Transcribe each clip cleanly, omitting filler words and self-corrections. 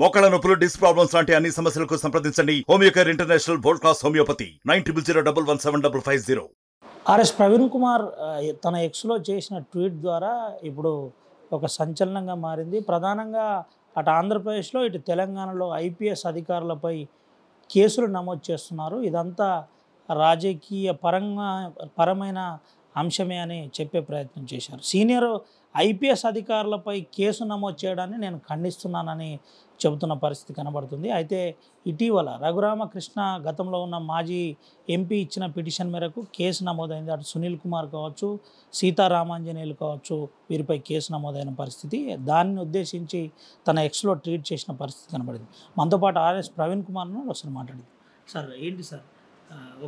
మోకాళ్ళ నొప్పులు, disc problems లాంటి అన్ని సమస్యలకు సంప్రదించండి Homeocare international world class homeopathy 9001175550. RS Praveen Kumar తన ఎక్స్లో చేసిన ట్వీట్ ద్వారా ఇప్పుడు ఒక సంచలనంగా మారింది. ప్రధానంగా అటు ఆంధ్రప్రదేశ్లో ఇటు తెలంగాణలో ఐపీఎస్ అధికారులపై కేసులు నమోదు చేస్తున్నారు. ఇదంతా రాజకీయ పరమైన అంశమే అని చెప్పే ప్రయత్నం చేశారు. సీనియర్ ఐపీఎస్ అధికారులపై కేసు నమోదు చేయడాన్ని నేను ఖండిస్తున్నానని చెబుతున్న పరిస్థితి కనబడుతుంది. అయితే ఇటీవల రఘురామకృష్ణ గతంలో ఉన్న మాజీ ఎంపీ ఇచ్చిన పిటిషన్ మేరకు కేసు నమోదైంది. అటు సునీల్ కుమార్ కావచ్చు, సీతారామాంజనేయులు కావచ్చు, వీరిపై కేసు నమోదైన పరిస్థితి. దాన్ని ఉద్దేశించి తన ఎక్స్లో ట్వీట్ చేసిన పరిస్థితి కనబడింది. మనతో పాటు ఆర్ఎస్ ప్రవీణ్ కుమార్ను ఒకసారి మాట్లాడింది. సార్ ఏంటి సార్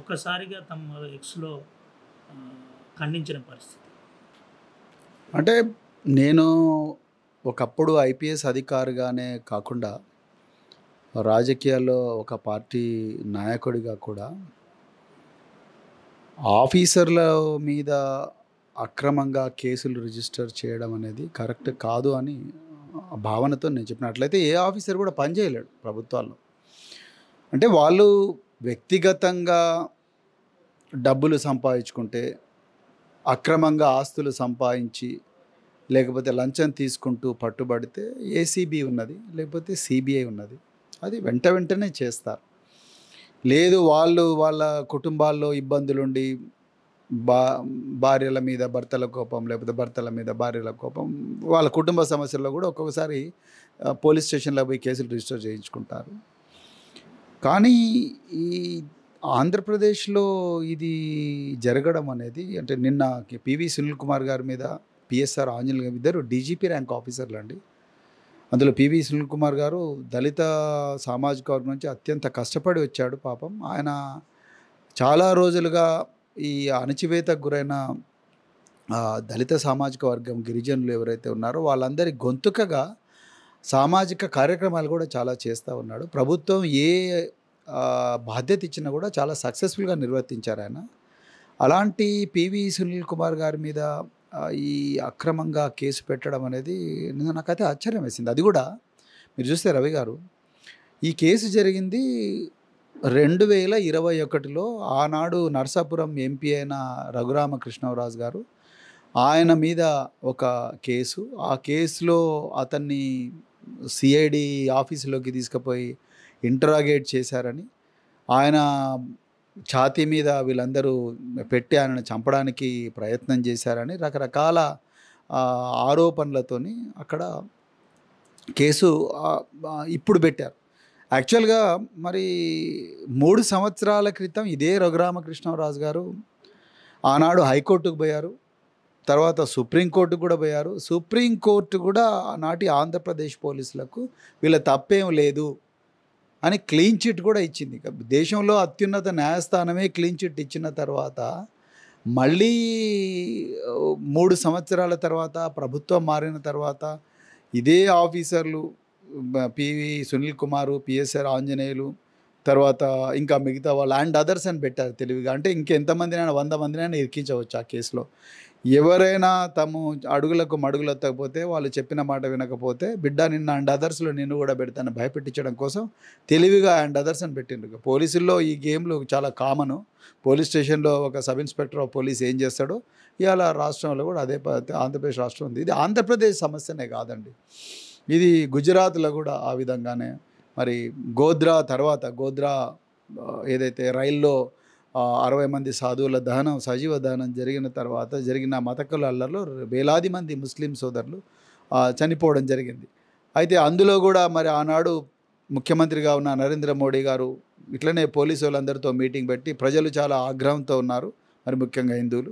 ఒక్కసారిగా తమ ఎక్స్లో ఖండించిన పరిస్థితి? అంటే నేను ఒకప్పుడు ఐపీఎస్ అధికారిగానే కాకుండా రాజకీయాల్లో ఒక పార్టీ నాయకుడిగా కూడా ఆఫీసర్ల మీద అక్రమంగా కేసులు రిజిస్టర్ చేయడం అనేది కరెక్ట్ కాదు అని భావనతో నేను చెప్పినట్లయితే ఏ ఆఫీసర్ కూడా పనిచేయలేడు ప్రభుత్వాల్లో. అంటే వాళ్ళు వ్యక్తిగతంగా డబ్బులు సంపాదించుకుంటే, అక్రమంగా ఆస్తులు సంపాదించి, లేకపోతే లంచం తీసుకుంటూ పట్టుబడితే ఏసీబీ ఉన్నది, లేకపోతే సిబిఐ ఉన్నది. అది వెంటనే చేస్తారు. లేదు వాళ్ళు వాళ్ళ కుటుంబాల్లో ఇబ్బందులుండి భార్యల మీద భర్తల కోపం, లేకపోతే భర్తల మీద భార్యల కోపం, వాళ్ళ కుటుంబ సమస్యల్లో కూడా ఒక్కొక్కసారి పోలీస్ స్టేషన్లో పోయి కేసులు రిజిస్టర్ చేయించుకుంటారు. కానీ ఈ ఆంధ్రప్రదేశ్లో ఇది జరగడం అనేది, అంటే నిన్న పివి సునీల్ కుమార్ గారి మీద పిఎస్ఆర్ ఆంజనేయులు గారు ఇద్దరు డీజీపీ ర్యాంక్ ఆఫీసర్లు అండి. అందులో పివి సునీల్ కుమార్ గారు దళిత సామాజిక వర్గం నుంచి అత్యంత కష్టపడి వచ్చాడు. పాపం ఆయన చాలా రోజులుగా ఈ అణచివేతకు గురైన దళిత సామాజిక వర్గం గిరిజనులు ఎవరైతే ఉన్నారో వాళ్ళందరి గొంతుకగా సామాజిక కార్యక్రమాలు కూడా చాలా చేస్తూ ఉన్నాడు. ప్రభుత్వం ఏ బాధ్యత ఇచ్చినా కూడా చాలా సక్సెస్ఫుల్గా నిర్వర్తించారు ఆయన. అలాంటి పివి సునీల్ కుమార్ గారి మీద ఈ అక్రమంగా కేసు పెట్టడం అనేది నాకైతే ఆశ్చర్యం వేసింది. అది కూడా మీరు చూస్తే రవి గారు, ఈ కేసు జరిగింది 2021లో. ఆనాడు నర్సాపురం ఎంపీ అయిన రఘురామకృష్ణరాజు గారు, ఆయన మీద ఒక కేసు, ఆ కేసులో అతన్ని సిఐడి ఆఫీసులోకి తీసుకుపోయి ఇంటరాగేట్ చేశారని, ఆయన ఛాతీ మీద వీళ్ళందరూ పెట్టి ఆయనను చంపడానికి ప్రయత్నం చేశారని రకరకాల ఆరోపణలతోని అక్కడ కేసు ఇప్పుడు పెట్టారు. యాక్చువల్గా మరి 3 సంవత్సరాల క్రితం ఇదే రఘురామకృష్ణరాజు గారు ఆనాడు హైకోర్టుకు పోయారు, తర్వాత సుప్రీంకోర్టుకు కూడా పోయారు. సుప్రీంకోర్టు కూడా ఆనాటి ఆంధ్రప్రదేశ్ పోలీసులకు వీళ్ళ తప్పేం లేదు అని క్లీన్ చిట్ కూడా ఇచ్చింది. దేశంలో అత్యున్నత న్యాయస్థానమే క్లీన్ చిట్ ఇచ్చిన తర్వాత మళ్ళీ 3 సంవత్సరాల తర్వాత ప్రభుత్వం మారిన తర్వాత ఇదే ఆఫీసర్లు పివి సునీల్ కుమారు, పిఎస్ఆర్ ఆంజనేయులు, తర్వాత ఇంకా మిగతా వాళ్ళు అండ్ అదర్స్ అని పెట్టారు తెలివిగా. అంటే ఇంకెంతమందినైనా 100 మందినైనా ఇరికించవచ్చు ఆ కేసులో. ఎవరైనా తమ అడుగులకు మడుగులెత్తకపోతే, వాళ్ళు చెప్పిన మాట వినకపోతే, బిడ్డ నిన్న అండ్ అదర్స్లో నిన్ను కూడా పెడతాను భయపెట్టించడం కోసం తెలివిగా అండ్ అదర్స్ అని పెట్టిండ్రు. పోలీసుల్లో ఈ గేమ్లు చాలా కామను. పోలీస్ స్టేషన్లో ఒక సబ్ ఇన్స్పెక్టర్ ఆఫ్ పోలీస్ ఏం చేస్తాడో ఇవాళ రాష్ట్రంలో కూడా అదే ఆంధ్రప్రదేశ్ రాష్ట్రం ఉంది. ఇది ఆంధ్రప్రదేశ్ సమస్యనే కాదండి, ఇది గుజరాత్లో కూడా ఆ విధంగానే. మరి గోద్రా ఏదైతే రైల్లో 60 మంది సాధువుల దహనం, సజీవ దహనం జరిగిన తర్వాత జరిగిన మతకుల అల్లర్లో వేలాది మంది ముస్లిం సోదరులు చనిపోవడం జరిగింది. అయితే అందులో కూడా మరి ఆనాడు ముఖ్యమంత్రిగా ఉన్న నరేంద్ర మోడీ గారు ఇట్లనే పోలీసు వాళ్ళందరితో మీటింగ్ పెట్టి, ప్రజలు చాలా ఆగ్రహంతో ఉన్నారు, మరి ముఖ్యంగా హిందువులు,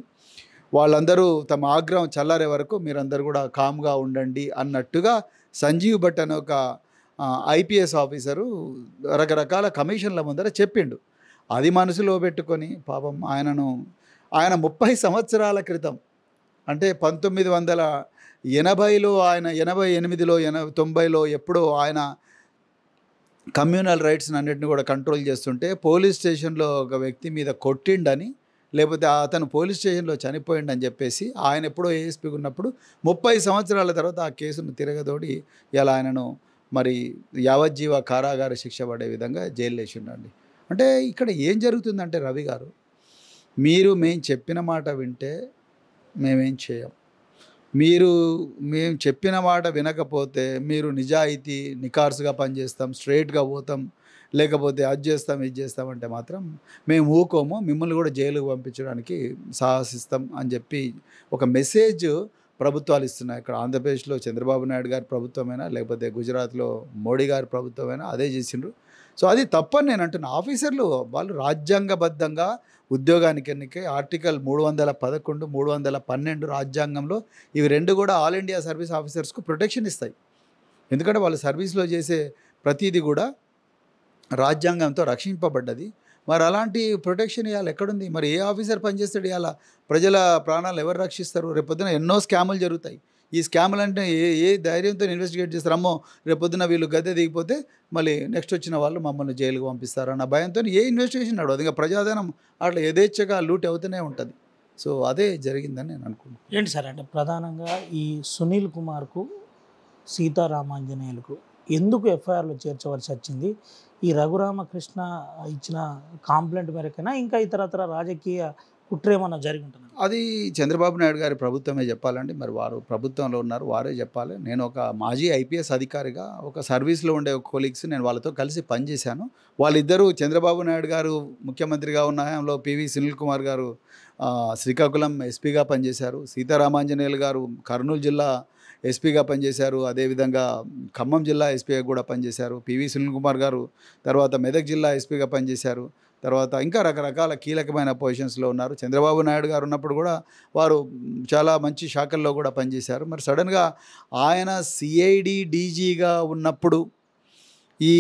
వాళ్ళందరూ తమ ఆగ్రహం చల్లారే వరకు మీరందరూ కూడా కామ్గా ఉండండి అన్నట్టుగా సంజీవ్ భట్ అనే ఒక ఐపీఎస్ ఆఫీసరు రకరకాల కమిషన్ల ముందర చెప్పిండు. అది మనసులో పెట్టుకొని పాపం ఆయన 30 సంవత్సరాల క్రితం, అంటే 1980లో, ఆయన 88లో 90లో ఎప్పుడో ఆయన కమ్యూనల్ రైట్స్ని అన్నింటిని కూడా కంట్రోల్ చేస్తుంటే పోలీస్ స్టేషన్లో ఒక వ్యక్తి మీద కొట్టిండని, లేకపోతే అతను పోలీస్ స్టేషన్లో చనిపోయిండని చెప్పేసి ఆయన ఎప్పుడో ఏఎస్పీగా ఉన్నప్పుడు 30 సంవత్సరాల తర్వాత ఆ కేసును తిరగదోడి ఇలా ఆయనను మరి యావజ్జీవ కారాగార శిక్ష పడే విధంగా జైలు వేసి ఉండండి. అంటే ఇక్కడ ఏం జరుగుతుందంటే రవి గారు, మేము చెప్పిన మాట వింటే మేమేం చేయం, మేము చెప్పిన మాట వినకపోతే మీరు నిజాయితీ నికార్సుగా పనిచేస్తాం, స్ట్రైట్గా పోతాం, లేకపోతే అది చేస్తాం ఇది చేస్తామంటే మాత్రం మేము ఊకోము, మిమ్మల్ని కూడా జైలుకు పంపించడానికి సాహసిస్తాం అని చెప్పి ఒక మెసేజ్ ప్రభుత్వాలు ఇస్తున్నాయి. ఇక్కడ ఆంధ్రప్రదేశ్లో చంద్రబాబు నాయుడు గారి ప్రభుత్వమైనా లేకపోతే గుజరాత్లో మోడీ గారి ప్రభుత్వమైనా అదే చేసిండ్రు. సో అది తప్పని నేను అంటున్నా. ఆఫీసర్లు వాళ్ళు రాజ్యాంగబద్ధంగా ఉద్యోగానికి ఎన్నికే ఆర్టికల్ 311, 312 రాజ్యాంగంలో ఇవి రెండు కూడా ఆల్ ఇండియా సర్వీస్ ఆఫీసర్స్కు ప్రొటెక్షన్ ఇస్తాయి. ఎందుకంటే వాళ్ళు సర్వీస్లో చేసే ప్రతిదీ కూడా రాజ్యాంగంతో రక్షింపబడ్డది. మరి అలాంటి ప్రొటెక్షన్ ఇవాళ ఎక్కడుంది? మరి ఏ ఆఫీసర్ పనిచేస్తాడు? ఇవాళ ప్రజల ప్రాణాలు ఎవరు రక్షిస్తారు? రేపొద్దున ఎన్నో స్కాములు జరుగుతాయి. ఈ స్కాములు అంటే ఏ ధైర్యంతో ఇన్వెస్టిగేట్ చేస్తారు? అమ్మో రేపొద్దున వీళ్ళు గద్దె దిగిపోతే మళ్ళీ నెక్స్ట్ వచ్చిన వాళ్ళు మమ్మల్ని జైలుకు పంపిస్తారన్న భయంతో ఏ ఇన్వెస్టిగేషన్ నడవదు. ఇంకా ప్రజాధనం అట్లా యథేచ్ఛగా లూట్ అవుతూనే ఉంటుంది. సో అదే జరిగిందని నేను అనుకుంటున్నాను. ఏంటి సార్ అంటే ప్రధానంగా ఈ సునీల్ కుమార్కు సీతారామాంజనేయులకు ఎందుకు ఎఫ్ఐఆర్లో చేర్చవలసి వచ్చింది? ఈ రఘురామకృష్ణ ఇచ్చిన కాంప్లైంట్ మేరకైనా ఇంకా ఇతరత్ర రాజకీయ కుట్ర ఏమన్నా జరిగి ఉంటుంది? అది చంద్రబాబు నాయుడు గారి ప్రభుత్వమే చెప్పాలండి. మరి వారు ప్రభుత్వంలో ఉన్నారు, వారే చెప్పాలి. నేను ఒక మాజీ ఐపీఎస్ అధికారిగా ఒక సర్వీస్లో ఉండే ఒక కొలీగ్స్ నేను వాళ్ళతో కలిసి పనిచేశాను. వాళ్ళిద్దరూ చంద్రబాబు నాయుడు గారు ముఖ్యమంత్రిగా ఉన్న హయాంలో పివి సునీల్ కుమార్ గారు శ్రీకాకుళం ఎస్పీగా పనిచేశారు. సీతారామాంజనేయులు గారు కర్నూలు జిల్లా ఎస్పీగా పనిచేశారు. అదేవిధంగా ఖమ్మం జిల్లా ఎస్పీగా కూడా పనిచేశారు. పివి సునీల్ కుమార్ గారు తర్వాత మెదక్ జిల్లా ఎస్పీగా పనిచేశారు. తర్వాత ఇంకా రకరకాల కీలకమైన పొజిషన్స్లో ఉన్నారు. చంద్రబాబు నాయుడు గారు ఉన్నప్పుడు కూడా వారు చాలా మంచి శాఖల్లో కూడా పనిచేశారు. మరి సడన్గా ఆయన సిఐడి డీజీగా ఉన్నప్పుడు ఈ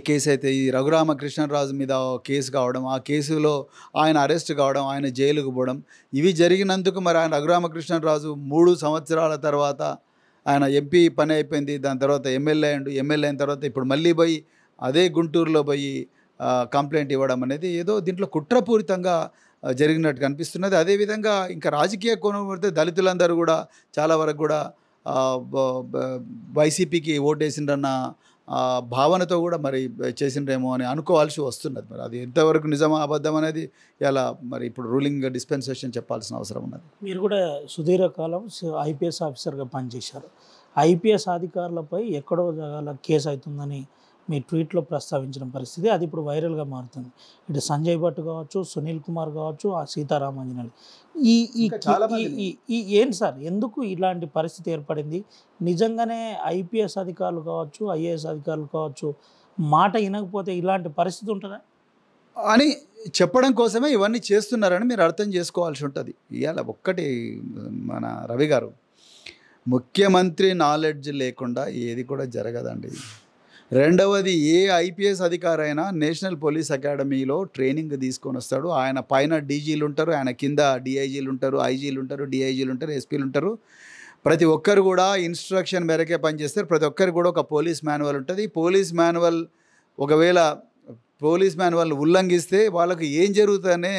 కేసు అయితే ఈ రఘురామకృష్ణరాజు మీద కేసు కావడం, ఆ కేసులో ఆయన అరెస్ట్ కావడం, ఆయన జైలుకు పోవడం, ఇవి జరిగినందుకు మరి ఆయన రఘురామకృష్ణరాజు 3 సంవత్సరాల తర్వాత ఆయన ఎంపీ పని అయిపోయింది. దాని తర్వాత ఎమ్మెల్యే అయిన తర్వాత ఇప్పుడు మళ్ళీ పోయి అదే గుంటూరులో పోయి కంప్లైంట్ ఇవ్వడం అనేది ఏదో దీంట్లో కుట్రపూరితంగా జరిగినట్టు కనిపిస్తున్నది. అదేవిధంగా ఇంకా రాజకీయ కోణం పడితే దళితులందరూ కూడా చాలా వరకు కూడా వైసీపీకి ఓటేసిండ్రన్న భావనతో కూడా మరి చేసిండ్రేమో అని అనుకోవాల్సి వస్తున్నది. మరి అది ఎంతవరకు నిజమా అబద్ధం అనేది ఇలా మరి ఇప్పుడు రూలింగ్ డిస్పెన్సేషన్ చెప్పాల్సిన అవసరం ఉన్నది. మీరు కూడా సుదీర్ఘకాలం ఐపీఎస్ ఆఫీసర్గా పనిచేశారు. ఐపీఎస్ అధికారులపై ఎక్కడో జగాల కేసు అవుతుందని మీ ట్వీట్లో ప్రస్తావించిన పరిస్థితి అది ఇప్పుడు వైరల్గా మారుతుంది. ఇటు సంజయ్ భట్ కావచ్చు, సునీల్ కుమార్ కావచ్చు, ఆ సీతారామాంజనేయులు ఈ ఏంటి సార్ ఎందుకు ఇలాంటి పరిస్థితి ఏర్పడింది? నిజంగానే ఐపీఎస్ అధికారులు కావచ్చు, ఐఏఎస్ అధికారులు కావచ్చు మాట వినకపోతే ఇలాంటి పరిస్థితి ఉంటుందా అని చెప్పడం కోసమే ఇవన్నీ చేస్తున్నారని మీరు అర్థం చేసుకోవాల్సి ఉంటుంది. ఇవాళ ఒక్కటి మన రవి గారు, ముఖ్యమంత్రి నాలెడ్జ్ లేకుండా ఏది కూడా జరగదండి. రెండవది, ఏ ఐపీఎస్ అధికారైనా నేషనల్ పోలీస్ అకాడమీలో ట్రైనింగ్ తీసుకొని వస్తాడు. ఆయన పైన డీజీలు ఉంటారు, ఆయన కింద డిఐజీలు ఉంటారు, ఐజీలు ఉంటారు, డిఐజీలు ఉంటారు, ఎస్పీలు ఉంటారు. ప్రతి ఒక్కరు కూడా ఇన్స్ట్రక్షన్ మేరకే పనిచేస్తారు. ప్రతి ఒక్కరికి కూడా ఒక పోలీస్ మాన్యువల్ ఉంటుంది. ఒకవేళ పోలీస్ మాన్యువల్ ఉల్లంఘిస్తే వాళ్ళకి ఏం జరుగుతుందనే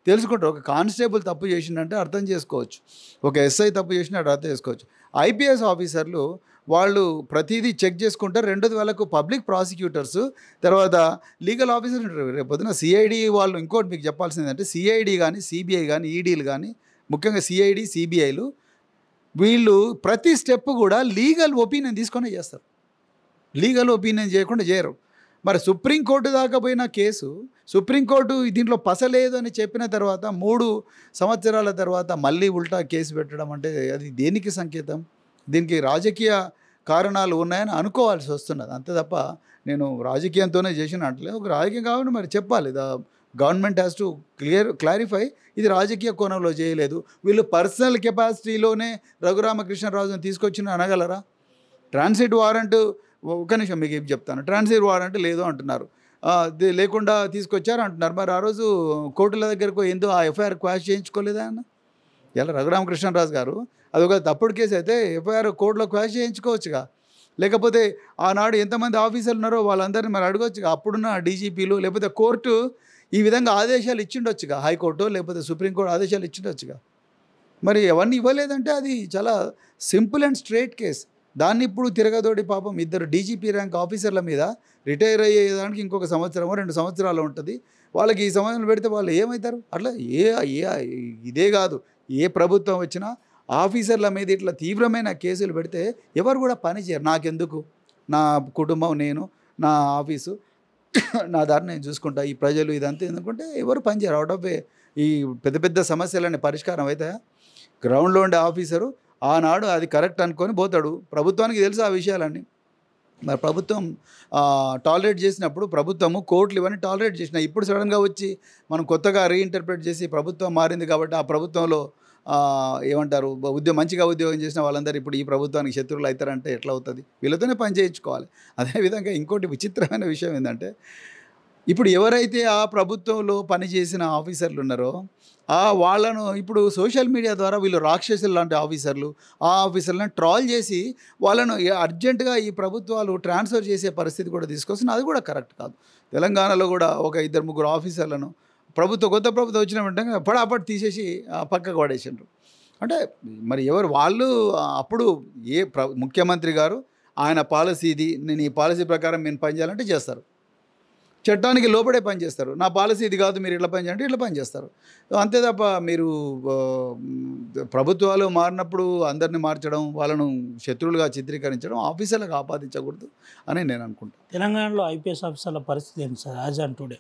తెలుసుకుంటారు. ఒక కానిస్టేబుల్ తప్పు చేసిందంటే అర్థం చేసుకోవచ్చు, ఒక ఎస్ఐ తప్పు చేసినట్టు అర్థం చేసుకోవచ్చు. ఐపీఎస్ ఆఫీసర్లు వాళ్ళు ప్రతిదీ చెక్ చేసుకుంటారు. రెండోది వాళ్ళకు పబ్లిక్ ప్రాసిక్యూటర్స్, తర్వాత లీగల్ ఆఫీసర్ ఉంటారు. రేపు పొద్దున సిఐడి వాళ్ళు ఇంకోటి మీకు చెప్పాల్సింది ఏంటంటే సిఐడి కానీ సిబిఐ కానీ ఈడీలు కానీ ముఖ్యంగా సిఐడి సిబిఐలు వీళ్ళు ప్రతి స్టెప్ కూడా లీగల్ ఒపీనియన్ తీసుకొని చేస్తారు. లీగల్ ఒపీనియన్ చేయకుండా చేయరు. మరి సుప్రీంకోర్టు దాకా పోయిన కేసు సుప్రీంకోర్టు దీంట్లో పసలేదు అని చెప్పిన తర్వాత 3 సంవత్సరాల తర్వాత మళ్ళీ ఉల్టా కేసు పెట్టడం అంటే అది దేనికి సంకేతం? దీనికి రాజకీయ కారణాలు ఉన్నాయని అనుకోవాల్సి వస్తున్నది. అంతే తప్ప నేను రాజకీయంతోనే చేసిన అంటే ఒక రాజకీయం కాబట్టి మరి చెప్పాలి. గవర్నమెంట్ హ్యాస్ టు క్లారిఫై ఇది రాజకీయ కోణంలో చేయలేదు. వీళ్ళు పర్సనల్ కెపాసిటీలోనే రఘురామకృష్ణరాజుని తీసుకొచ్చిన అనగలరా? ట్రాన్సిట్ వారెంట్, ఒక నిమిషం మీకు ఏం చెప్తాను, ట్రాన్సిట్ వారెంట్ లేదు అంటున్నారు, లేకుండా తీసుకొచ్చారు అంటున్నారు. మరి ఆ రోజు కోర్టుల దగ్గరకు ఎందుకు ఆ ఎఫ్ఐఆర్ క్వాష్ చేయించుకోలేదా అన్న? ఇలా రఘురామకృష్ణరాజు గారు అదొక తప్పుడు కేసు అయితే ఎఫ్ఐఆర్ కోర్టులో క్వాష్ చేయించుకోవచ్చుగా. లేకపోతే ఆనాడు ఎంతమంది ఆఫీసర్లు ఉన్నారో వాళ్ళందరినీ మరి అడగవచ్చుగా. అప్పుడున్న డీజీపీలు లేకపోతే కోర్టు ఈ విధంగా ఆదేశాలు ఇచ్చిండొచ్చుగా, హైకోర్టు లేకపోతే సుప్రీంకోర్టు ఆదేశాలు ఇచ్చిండొచ్చుగా. మరి అవన్నీ ఇవ్వలేదంటే అది చాలా సింపుల్ అండ్ స్ట్రైట్ కేస్. దాన్ని ఇప్పుడు తిరగదోడి పాపం ఇద్దరు డీజీపీ ర్యాంక్ ఆఫీసర్ల మీద రిటైర్ అయ్యేదానికి ఇంకొక సంవత్సరమో 2 సంవత్సరాలు ఉంటుంది. వాళ్ళకి ఈ సమయంలో పెడితే వాళ్ళు ఏమవుతారు? అట్లా ఇదే కాదు, ఏ ప్రభుత్వం వచ్చినా ఆఫీసర్ల మీద ఇట్లా తీవ్రమైన కేసులు పెడితే ఎవరు కూడా పని చేయరు. నాకెందుకు, నా కుటుంబం, నేను, నా ఆఫీసు, నా దారి నేను చూసుకుంటా, ఈ ప్రజలు ఇదంతా ఎందుకంటే ఎవరు పని చేయరు. అవుట్ ఆఫ్ ఈ పెద్ద పెద్ద సమస్యలన్నీ పరిష్కారం అవుతాయా? గ్రౌండ్లో ఉండే ఆఫీసరు ఆనాడు అది కరెక్ట్ అనుకొని పోతాడు. ప్రభుత్వానికి తెలుసు ఆ విషయాలన్నీ. మరి ప్రభుత్వం టాలరేట్ చేసినప్పుడు ప్రభుత్వము కోర్టులు ఇవన్నీ టాలరేట్ చేసినాయి. ఇప్పుడు సడన్గా వచ్చి మనం కొత్తగా రీఇంటర్ప్రిట్ చేసి ప్రభుత్వం మారింది కాబట్టి ఆ ప్రభుత్వంలో ఏమంటారు మంచిగా ఉద్యోగం చేసిన వాళ్ళందరూ ఇప్పుడు ఈ ప్రభుత్వానికి శత్రువులు అవుతారంటే ఎట్లా అవుతుంది? వీళ్ళతోనే పని చేయించుకోవాలి. అదేవిధంగా ఇంకోటి విచిత్రమైన విషయం ఏంటంటే ఇప్పుడు ఎవరైతే ఆ ప్రభుత్వంలో పనిచేసిన ఆఫీసర్లు ఉన్నారో వాళ్ళను ఇప్పుడు సోషల్ మీడియా ద్వారా వీళ్ళు రాక్షసులు లాంటి ఆఫీసర్లు ఆ ఆఫీసర్లను ట్రాల్ చేసి వాళ్ళను అర్జెంటుగా ఈ ప్రభుత్వాలు ట్రాన్స్ఫర్ చేసే పరిస్థితి కూడా తీసుకొస్తుంది. అది కూడా కరెక్ట్ కాదు. తెలంగాణలో కూడా ఒక 2-3 ఆఫీసర్లను కొత్త ప్రభుత్వం వచ్చిన వెంటనే పడాపడి తీసేసి పక్కకు పడేసిండ్రు. అంటే మరి ఎవరు వాళ్ళు? అప్పుడు ముఖ్యమంత్రి గారు ఆయన పాలసీ ఇది, నేను ఈ పాలసీ ప్రకారం నేను పనిచేయాలంటే చేస్తారు. చట్టానికి లోపడే పనిచేస్తారు. నా పాలసీ ఇది కాదు, మీరు ఇట్లా పనిచేయండి, ఇట్లా పనిచేస్తారు. అంతే తప్ప మీరు ప్రభుత్వాలు మారినప్పుడు అందరినీ మార్చడం, వాళ్ళను శత్రువులుగా చిత్రీకరించడం ఆఫీసర్లకు ఆపాదించకూడదు అని నేను అనుకుంటాను. తెలంగాణలో ఐపీఎస్ ఆఫీసర్ల పరిస్థితి ఏంటి సార్ యాజ్ ఆన్ టుడే?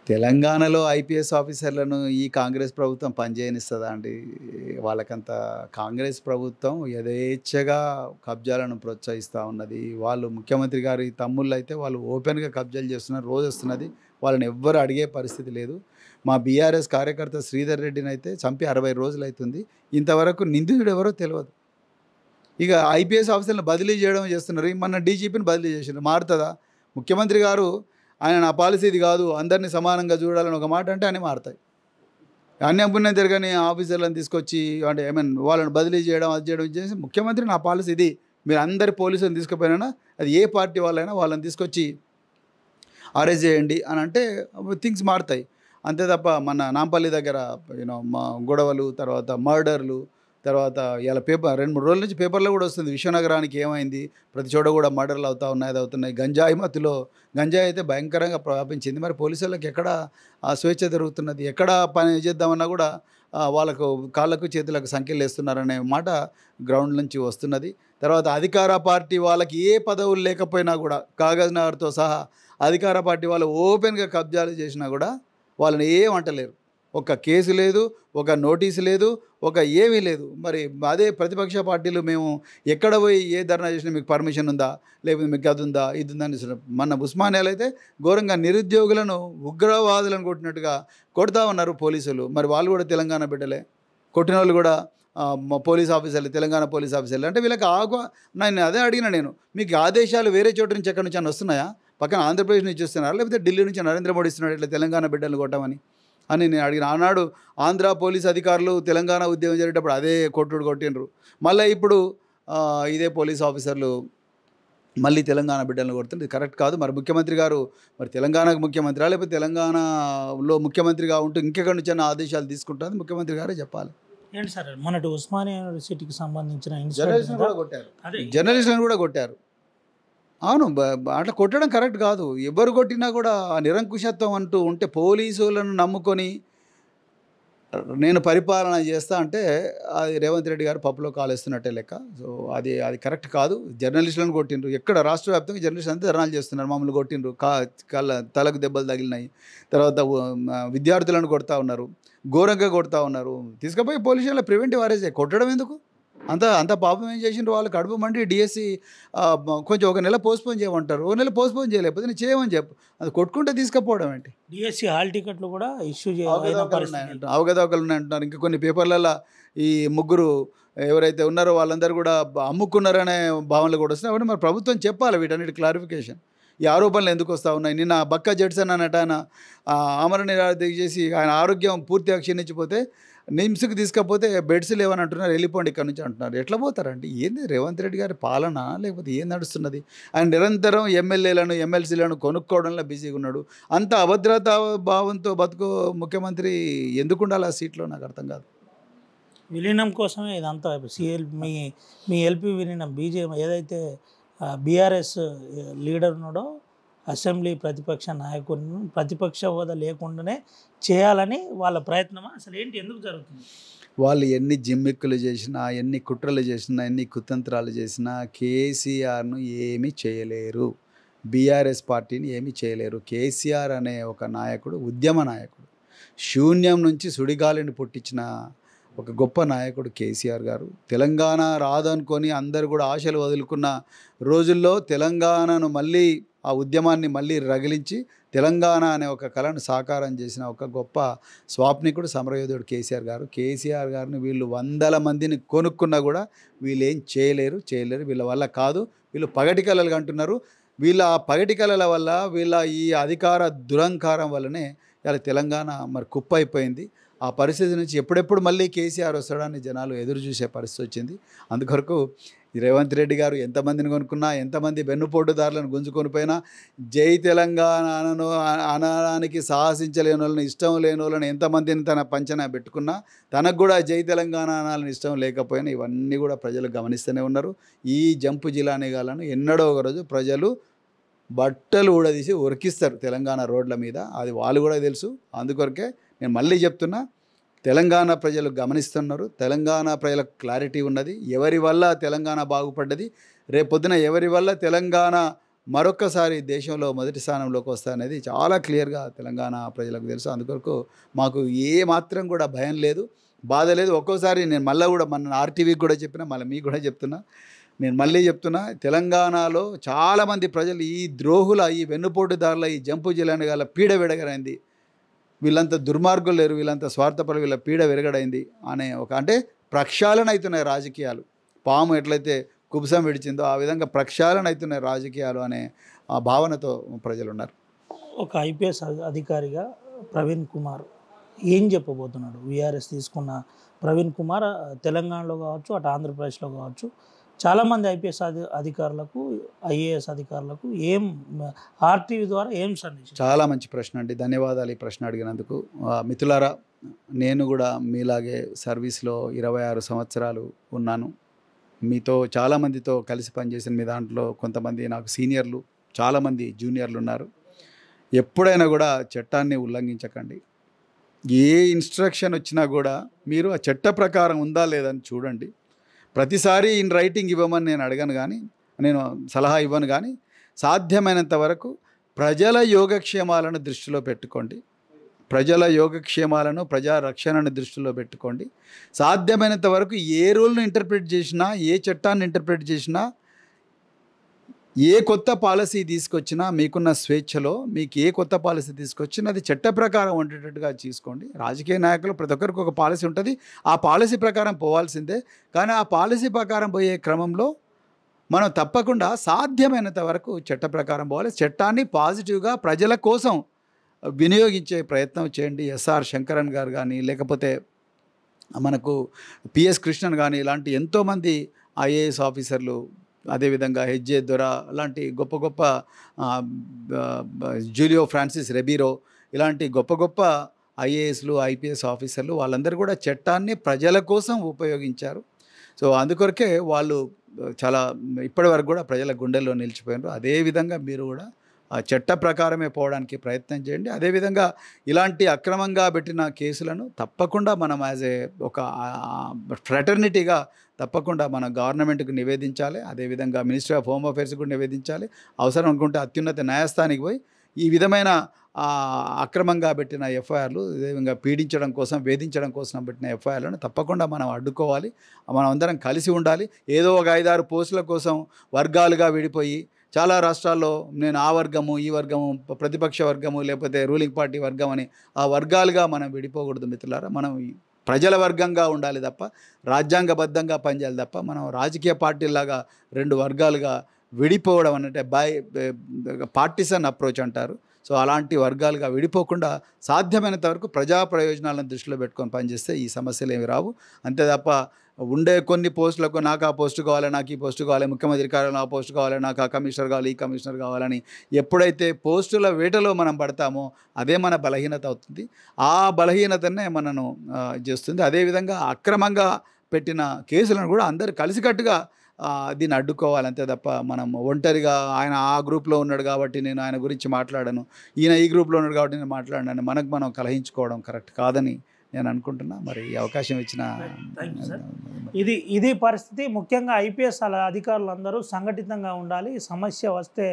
తెలంగాణలో ఐపీఎస్ ఆఫీసర్లను ఈ కాంగ్రెస్ ప్రభుత్వం పనిచేయనిస్తుందా అండి? వాళ్ళకంత కాంగ్రెస్ ప్రభుత్వం యథేచ్ఛగా కబ్జాలను ప్రోత్సహిస్తూ ఉన్నది. వాళ్ళు ముఖ్యమంత్రి గారి తమ్ముళ్ళు అయితే వాళ్ళు ఓపెన్గా కబ్జాలు చేస్తున్నారు, రోజు వస్తున్నది. వాళ్ళని ఎవ్వరు అడిగే పరిస్థితి లేదు. మా బీఆర్ఎస్ కార్యకర్త శ్రీధర్ రెడ్డిని అయితే చంపి 60 రోజులు అవుతుంది. ఇంతవరకు నిందితుడు ఎవరో తెలియదు. ఇక ఐపీఎస్ ఆఫీసర్లను బదిలీ చేయడం చేస్తున్నారు. మన డీజీపీని బదిలీ చేసినారు. మారుతుందా? ముఖ్యమంత్రి గారు ఆయన నా పాలసీ ఇది కాదు, అందరినీ సమానంగా చూడాలని ఒక మాట అంటే అన్నీ మారుతాయి. అన్యాపుణ్యం తిరగని ఆఫీసర్లను తీసుకొచ్చి అంటే వాళ్ళని బదిలీ చేయడం అది చేయడం చేసి ముఖ్యమంత్రి నా పాలసీ ఇది, మీరు అందరి పోలీసులను తీసుకుపోయినా అది ఏ పార్టీ వాళ్ళైనా వాళ్ళని తీసుకొచ్చి అరెస్ట్ చేయండి అని అంటే థింగ్స్ మారుతాయి. అంతే తప్ప మన నాంపల్లి దగ్గర మా గొడవలు, తర్వాత మర్డర్లు, తర్వాత ఇలా 2-3 రోజుల నుంచి పేపర్లో కూడా వస్తుంది విశ్వనగరానికి ఏమైంది, ప్రతి చోట కూడా మర్డర్లు అది అవుతున్నాయి. గంజాయి మత్తులో గంజాయి అయితే భయంకరంగా వ్యాపించింది. మరి పోలీసులకు ఎక్కడ స్వేచ్ఛ జరుగుతున్నది? ఎక్కడ పని చేద్దామన్నా కూడా వాళ్ళకు కాళ్ళకు చేతులకు సంఖ్యలు వేస్తున్నారనే మాట గ్రౌండ్ నుంచి వస్తున్నది. తర్వాత అధికార పార్టీ వాళ్ళకి ఏ పదవులు లేకపోయినా కూడా కాగజ్ నగర్తో సహా అధికార పార్టీ వాళ్ళు ఓపెన్గా కబ్జాలు చేసినా కూడా వాళ్ళని ఏం అంటలేరు. ఒక కేసు లేదు, ఒక నోటీసు లేదు, ఒక ఏమీ లేదు. మరి అదే ప్రతిపక్ష పార్టీలు మేము ఎక్కడ పోయి ఏ ధర్నా చేసినా మీకు పర్మిషన్ ఉందా, లేకపోతే మీకు అది ఉందా, ఇది ఉందా అని మన ఉస్మానియాలో అయితే ఘోరంగా నిరుద్యోగులను ఉగ్రవాదులను కొట్టినట్టుగా కొడతా ఉన్నారు పోలీసులు. మరి వాళ్ళు కూడా తెలంగాణ బిడ్డలే, కొట్టిన వాళ్ళు కూడా పోలీస్ ఆఫీసర్లు, తెలంగాణ పోలీస్ ఆఫీసర్లు. అంటే వీళ్ళకి నేను అదే అడిగిన, నేను మీకు ఆదేశాలు వేరే చోట నుంచి ఎక్కడి నుంచి అని వస్తున్నాయా? పక్కన ఆంధ్రప్రదేశ్ నుంచి వస్తున్నారా, లేకపోతే ఢిల్లీ నుంచి నరేంద్ర మోడీ ఇస్తున్నాడు ఇట్లా తెలంగాణ బిడ్డలను కొట్టమని అని నేను అడిగిన. ఆనాడు ఆంధ్ర పోలీస్ అధికారులు తెలంగాణ ఉద్యమం జరిగేటప్పుడు అదే కొట్టిండ్రు. మళ్ళీ ఇప్పుడు ఇదే పోలీస్ ఆఫీసర్లు మళ్ళీ తెలంగాణ బిడ్డలను కొడుతుంది. కరెక్ట్ కాదు. మరి ముఖ్యమంత్రి గారు మరి తెలంగాణకు ముఖ్యమంత్రి లేకపోతే తెలంగాణలో ముఖ్యమంత్రిగా ఉంటూ ఇంకెక్కడి నుంచి ఆదేశాలు తీసుకుంటుంది ముఖ్యమంత్రి గారే చెప్పాలి. ఏంటి సార్ మొన్నటి ఉస్మానియా యూనివర్సిటీకి సంబంధించిన జర్నలిస్టులను కూడా కొట్టారు. అవును, అట్లా కొట్టడం కరెక్ట్ కాదు. ఎవరు కొట్టినా కూడా నిరంకుశత్వం అంటూ ఉంటే పోలీసులను నమ్ముకొని నేను పరిపాలన చేస్తా అంటే అది రేవంత్ రెడ్డి గారు పప్పులో కాలేస్తున్నట్టే లెక్క. సో అది కరెక్ట్ కాదు. జర్నలిస్టులను కొట్టిండ్రు. ఎక్కడ రాష్ట్ర వ్యాప్తంగా జర్నలిస్టులు అంతా ధర్నాలు చేస్తున్నారు. మమ్మల్ని కొట్టిండ్రు, తలకు దెబ్బలు తగిలినాయి. తర్వాత విద్యార్థులను కొడతా ఉన్నారు, ఘోరంగా కొడతా ఉన్నారు. తీసుకుపోయి పోలీస్ స్టేషన్లో ప్రివెంటివ్ అరెస్ట్ కొట్టడం ఎందుకు? అంత పాపం ఏం చేసిండ్రు? వాళ్ళు కడుపు మండి డిఎస్సి కొంచెం 1 నెల పోస్ట్పోన్ చేయమంటారు. 1 నెల పోస్ట్పోన్ చేయలేకపోతే నేను చేయమని చెప్పు. అది కొట్టుకుంటే తీసుకుపోవడం ఏంటి? డిఎస్సి హాల్ టికెట్లు కూడా ఇష్యూ అవగతవకలు ఉన్నాయంటున్నారు. ఇంకా కొన్ని పేపర్లలో ఈ ముగ్గురు ఎవరైతే ఉన్నారో వాళ్ళందరూ కూడా అమ్ముకున్నారనే భావనలు కూడా వస్తున్నాయి. కాబట్టి మరి ప్రభుత్వం చెప్పాలి వీటన్నిటి క్లారిఫికేషన్. ఈ ఆరోపణలు ఎందుకు వస్తూ ఉన్నాయి? నిన్న బక్కా జడ్సన్ అన్నట్టు ఆయన ఆమరణ నిరాహార చేసి ఆయన ఆరోగ్యం పూర్తిగా క్షీణించిపోతే నిమ్స్కి తీసుకపోతే బెడ్స్ లేవని అంటున్నారు, వెళ్ళిపోండి ఇక్కడ నుంచి అంటున్నారు. ఎట్లా పోతారండి? ఏంది రేవంత్ రెడ్డి గారి పాలన, లేకపోతే ఏం నడుస్తున్నది? ఆయన నిరంతరం ఎమ్మెల్యేలను ఎమ్మెల్సీలను కొనుక్కోవడంలో బిజీగా ఉన్నాడు. అంత అభద్రతా భావంతో బతుకు ముఖ్యమంత్రి ఎందుకు ఉండాలి ఆ సీట్లో? నాకు అర్థం కాదు. విలీనం కోసమే ఇదంతా మీ ఎల్పి విలీనం బీజేపీ ఏదైతే బీఆర్ఎస్ లీడర్ ఉన్నాడో అసెంబ్లీ ప్రతిపక్ష నాయకుడిని ప్రతిపక్ష హోదా లేకుండానే చేయాలని వాళ్ళ ప్రయత్నమా అసలు ఏంటి ఎందుకు జరుగుతుంది? వాళ్ళు ఎన్ని జిమ్మిక్కులు చేసినా, ఎన్ని కుట్రలు చేసినా, ఎన్ని కుతంత్రాలు చేసినా కేసీఆర్ను ఏమీ చేయలేరు. బీఆర్ఎస్ పార్టీని ఏమీ చేయలేరు. కేసీఆర్ అనే ఒక నాయకుడు ఉద్యమ నాయకుడు, శూన్యం నుంచి సుడిగాలిని పుట్టించిన ఒక గొప్ప నాయకుడు కేసీఆర్ గారు. తెలంగాణ రాదనుకొని అందరూ కూడా ఆశలు వదులుకున్న రోజుల్లో తెలంగాణను మళ్ళీ ఆ ఉద్యమాన్ని మళ్ళీ రగిలించి తెలంగాణ అనే ఒక కళను సాకారం చేసిన ఒక గొప్ప స్వాప్నికుడు సమరయోధుడు కేసీఆర్ గారు. కేసీఆర్ గారిని వీళ్ళు 100 మందిని కొనుక్కున్నా కూడా వీళ్ళు ఏం చేయలేరు. వీళ్ళ వల్ల కాదు. వీళ్ళు పగటి కళలు అంటున్నారు. వీళ్ళ ఆ పగటి కళల వల్ల, వీళ్ళ ఈ అధికార దురంకారం వల్లనే ఇలా తెలంగాణ మరి కుప్పైపోయింది. ఆ పరిస్థితి నుంచి ఎప్పుడెప్పుడు మళ్ళీ కేసీఆర్ వస్తాడని జనాలు ఎదురు చూసే పరిస్థితి వచ్చింది. అందుకొరకు రేవంత్ రెడ్డి గారు ఎంతమందిని కొనుక్కున్నా, ఎంతమంది వెన్నుపోటుదారులను గుంజుకొని పోయినా, జై తెలంగాణను అనడానికి సాహసించలేని వాళ్ళని, ఇష్టం లేని వాళ్ళని ఎంతమందిని తన పంచన పెట్టుకున్నా, తనకు కూడా జై తెలంగాణ అనాలని ఇష్టం లేకపోయినా ఇవన్నీ కూడా ప్రజలు గమనిస్తూనే ఉన్నారు. ఈ జంపు జిలానీగాలను ఎన్నడో ఒకరోజు ప్రజలు బట్టలు ఊడదీసి ఉరికిస్తారు తెలంగాణ రోడ్ల మీద. అది వాళ్ళు కూడా తెలుసు. అందుకొరకే నేను మళ్ళీ చెప్తున్నా, తెలంగాణ ప్రజలు గమనిస్తున్నారు. తెలంగాణ ప్రజలకు క్లారిటీ ఉన్నది. ఎవరి వల్ల తెలంగాణ బాగుపడ్డది, రేపొద్దున ఎవరి వల్ల తెలంగాణ మరొక్కసారి దేశంలో మొదటి స్థానంలోకి వస్తాయనేది చాలా క్లియర్గా తెలంగాణ ప్రజలకు తెలుసు. అందుకొరకు మాకు ఏ మాత్రం కూడా భయం లేదు, బాధ లేదు. ఒక్కోసారి నేను మళ్ళీ కూడా మన ఆర్టీవీకి కూడా చెప్పినా, మళ్ళీ మీకు కూడా చెప్తున్నా, నేను మళ్ళీ చెప్తున్నా, తెలంగాణలో చాలామంది ప్రజలు ఈ ద్రోహుల, ఈ వెన్నుపోటుదారుల, ఈ జంపు జిల్లాని గల పీడ విడగరైంది. వీళ్ళంతా దుర్మార్గులు లేరు, వీళ్ళంతా స్వార్థపరులు, వీళ్ళ పీడ విరగడైంది అనే ఒక, అంటే ప్రక్షాళన అవుతున్నాయి రాజకీయాలు. పాము ఎట్లయితే కుబుసం విడిచిందో ఆ విధంగా ప్రక్షాళన అవుతున్నాయి రాజకీయాలు అనే ఆ భావనతో ప్రజలు ఉన్నారు. ఒక ఐపీఎస్ అధికారిగా ప్రవీణ్ కుమార్ ఏం చెప్పబోతున్నాడు? వీఆర్ఎస్ తీసుకున్న ప్రవీణ్ కుమార్ తెలంగాణలో కావచ్చు, అటు ఆంధ్రప్రదేశ్లో కావచ్చు, చాలామంది ఐపీఎస్ అధికారులకు, ఐఏఎస్ అధికారులకు ఏం ఆర్టీవీ ద్వారా ఏం సందేశం? చాలా మంచి ప్రశ్న అండి, ధన్యవాదాలు ఈ ప్రశ్న అడిగినందుకు. మిత్రులారా, నేను కూడా మీలాగే సర్వీస్లో 26 సంవత్సరాలు ఉన్నాను. మీతో చాలామందితో కలిసి పనిచేసిన మీ దాంట్లో కొంతమంది నాకు సీనియర్లు, చాలామంది జూనియర్లు ఉన్నారు. ఎప్పుడైనా కూడా చట్టాన్ని ఉల్లంఘించకండి. ఏ ఇన్స్ట్రక్షన్ వచ్చినా కూడా మీరు ఆ చట్ట ప్రకారం ఉందా లేదని చూడండి. ప్రతిసారి ఇన్ రైటింగ్ ఇవ్వమని నేను అడగను, కానీ నేను సలహా ఇవ్వను, కానీ సాధ్యమైనంత వరకు ప్రజల యోగక్షేమాలను దృష్టిలో పెట్టుకోండి. ప్రజల యోగక్షేమాలను, ప్రజా రక్షణను దృష్టిలో పెట్టుకోండి. సాధ్యమైనంత వరకు ఏ రూల్ను ఇంటర్ప్రిట్ చేసినా, ఏ చట్టాన్ని ఇంటర్ప్రిట్ చేసినా, ఏ కొత్త పాలసీ తీసుకొచ్చినా మీకున్న స్వేచ్ఛలో మీకు ఏ కొత్త పాలసీ తీసుకొచ్చినా అది చట్ట ప్రకారం ఉండేటట్టుగా తీసుకోండి. రాజకీయ నాయకులు ప్రతి ఒక్కరికి ఒక పాలసీ ఉంటుంది, ఆ పాలసీ ప్రకారం పోవాల్సిందే. కానీ ఆ పాలసీ ప్రకారం పోయే క్రమంలో మనం తప్పకుండా సాధ్యమైనంత వరకు చట్ట ప్రకారం పోవాలి. చట్టాన్ని పాజిటివ్గా ప్రజల కోసం వినియోగించే ప్రయత్నం చేయండి. ఎస్ఆర్ శంకరన్ గారు కానీ, లేకపోతే మనకు పిఎస్ కృష్ణన్ కానీ, ఇలాంటి ఎంతోమంది ఐఏఎస్ ఆఫీసర్లు, అదేవిధంగా హెచ్జే దొర లాంటి గొప్ప గొప్ప, జూలియో ఫ్రాన్సిస్ రెబీరో ఇలాంటి గొప్ప గొప్ప ఐఏఎస్లు, ఐపీఎస్ ఆఫీసర్లు, వాళ్ళందరూ కూడా చట్టాన్ని ప్రజల కోసం ఉపయోగించారు. సో అందుకొరకే వాళ్ళు చాలా ఇప్పటి వరకు కూడా ప్రజల గుండెల్లో నిలిచిపోయినారు. అదేవిధంగా మీరు కూడా ఆ చట్ట ప్రకారమే పోవడానికి ప్రయత్నం చేయండి. అదేవిధంగా ఇలాంటి అక్రమంగా పెట్టిన కేసులను తప్పకుండా మనం యాజ్ ఏ ఒక ఫ్రెటర్నిటీగా తప్పకుండా మన గవర్నమెంట్కి నివేదించాలి. అదేవిధంగా మినిస్ట్రీ ఆఫ్ హోమ్ అఫేర్స్ కూడా నివేదించాలి. అవసరం అనుకుంటే అత్యున్నత న్యాయస్థానానికి పోయి ఈ విధమైన అక్రమంగా పెట్టిన ఎఫ్ఐఆర్లు, అదేవిధంగా పీడించడం కోసం, వేధించడం కోసం పెట్టిన ఎఫ్ఐఆర్లను తప్పకుండా మనం అడ్డుకోవాలి. మనం అందరం కలిసి ఉండాలి. ఏదో ఒక 5-6 పోస్టుల కోసం వర్గాలుగా విడిపోయి, చాలా రాష్ట్రాల్లో నేను ఆ వర్గము, ఈ వర్గము, ప్రతిపక్ష వర్గము, లేకపోతే రూలింగ్ పార్టీ వర్గం అని ఆ వర్గాలుగా మనం విడిపోకూడదు మిత్రులారా. మనం ప్రజల వర్గంగా ఉండాలి తప్ప, రాజ్యాంగబద్ధంగా పనిచేయాలి తప్ప, మనం రాజకీయ పార్టీలాగా 2 వర్గాలుగా విడిపోవడం అంటే పార్టిసన్ అప్రోచ్ అంటారు. సో అలాంటి వర్గాలుగా విడిపోకుండా సాధ్యమైనంత వరకు ప్రజా ప్రయోజనాలను దృష్టిలో పెట్టుకొని పనిచేస్తే ఈ సమస్యలు ఏమి రావు. అంతే తప్ప ఉండే కొన్ని పోస్టులకు నాకు ఆ పోస్టు కావాలి, నాకు ఈ పోస్టు కావాలి, ముఖ్యమంత్రి కార్యాలయంలో ఆ పోస్టు కావాలి, నాకు ఆ కమిషనర్ కావాలి, ఈ కమిషనర్ కావాలని ఎప్పుడైతే పోస్టుల వేటలో మనం పడతామో అదే మన బలహీనత అవుతుంది. ఆ బలహీనతనే మనను చేస్తుంది. అదేవిధంగా అక్రమంగా పెట్టిన కేసులను కూడా అందరు కలిసికట్టుగా దీన్ని అడ్డుకోవాలి. అంతే తప్ప మనం ఒంటరిగా ఆయన ఆ గ్రూప్లో ఉన్నాడు కాబట్టి నేను ఆయన గురించి మాట్లాడాను, ఈయన ఈ గ్రూప్లో ఉన్నాడు కాబట్టి నేను మాట్లాడాను, మనకు మనం కలహించుకోవడం కరెక్ట్ కాదని నేను అనుకుంటున్నా. మరి ఈ అవకాశం ఇచ్చిన ఇది పరిస్థితి. ముఖ్యంగా ఐపీఎస్ అధికారులందరూ సంఘటితంగా ఉండాలి. సమస్య వస్తే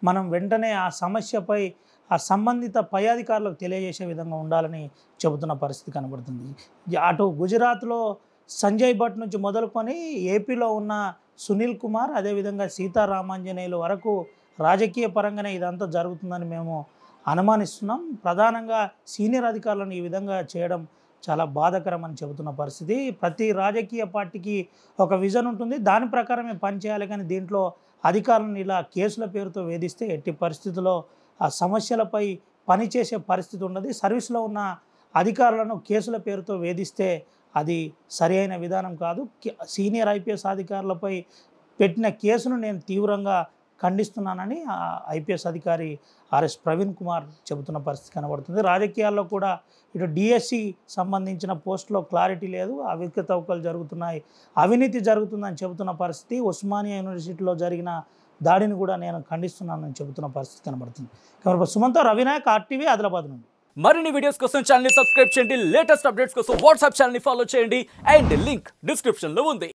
మనం వెంటనే ఆ సమస్యపై ఆ సంబంధిత పై అధికారులకు తెలియజేసే విధంగా ఉండాలని చెబుతున్న పరిస్థితి కనబడుతుంది. అటు గుజరాత్లో సంజయ్ భట్ నుంచి మొదలుకొని ఏపీలో ఉన్న సునీల్ కుమార్, అదేవిధంగా సీతారామాంజనేయులు వరకు రాజకీయ పరంగానే ఇదంతా జరుగుతుందని మేము అనుమానిస్తున్నాం. ప్రధానంగా సీనియర్ అధికారులను ఈ విధంగా చేయడం చాలా బాధాకరం అని చెబుతున్న పరిస్థితి. ప్రతి రాజకీయ పార్టీకి ఒక విజన్ ఉంటుంది, దాని ప్రకారమే పనిచేయాలి. కానీ దీంట్లో అధికారులను ఇలా కేసుల పేరుతో వేధిస్తే ఎట్టి పరిస్థితుల్లో ఆ సమస్యలపై పనిచేసే పరిస్థితి ఉండదు. సర్వీస్లో ఉన్న అధికారులను కేసుల పేరుతో వేధిస్తే అది సరి అయిన విధానం కాదు. సీనియర్ ఐపీఎస్ అధికారులపై పెట్టిన కేసును నేను తీవ్రంగా ఖండిస్తున్నానని ఐపీఎస్ అధికారి ఆర్ఎస్ ప్రవీణ్ కుమార్ చెబుతున్న పరిస్థితి కనబడుతుంది. రాజకీయాల్లో కూడా ఇటు డిఎస్సి సంబంధించిన పోస్టులో క్లారిటీ లేదు, అవకతవకలు జరుగుతున్నాయి, అవినీతి జరుగుతుందని చెబుతున్న పరిస్థితి. ఉస్మానియా యూనివర్సిటీలో జరిగిన దాడిని కూడా నేను ఖండిస్తున్నానని చెబుతున్న పరిస్థితి కనబడుతుంది. కెమెరా సుమంతో రవినాయక్, ఆర్టీవీ, ఆదిలాబాద్ నుండి. మరిన్ని వీడియోస్ కోసం ఛానల్ ని సబ్స్క్రైబ్ చేయండి. లేటెస్ట్ అప్డేట్స్ కోసం వాట్సాప్ ఛానల్ ని ఫాలో చేయండి. అండ్ లింక్ డిస్క్రిప్షన్ లో ఉంది.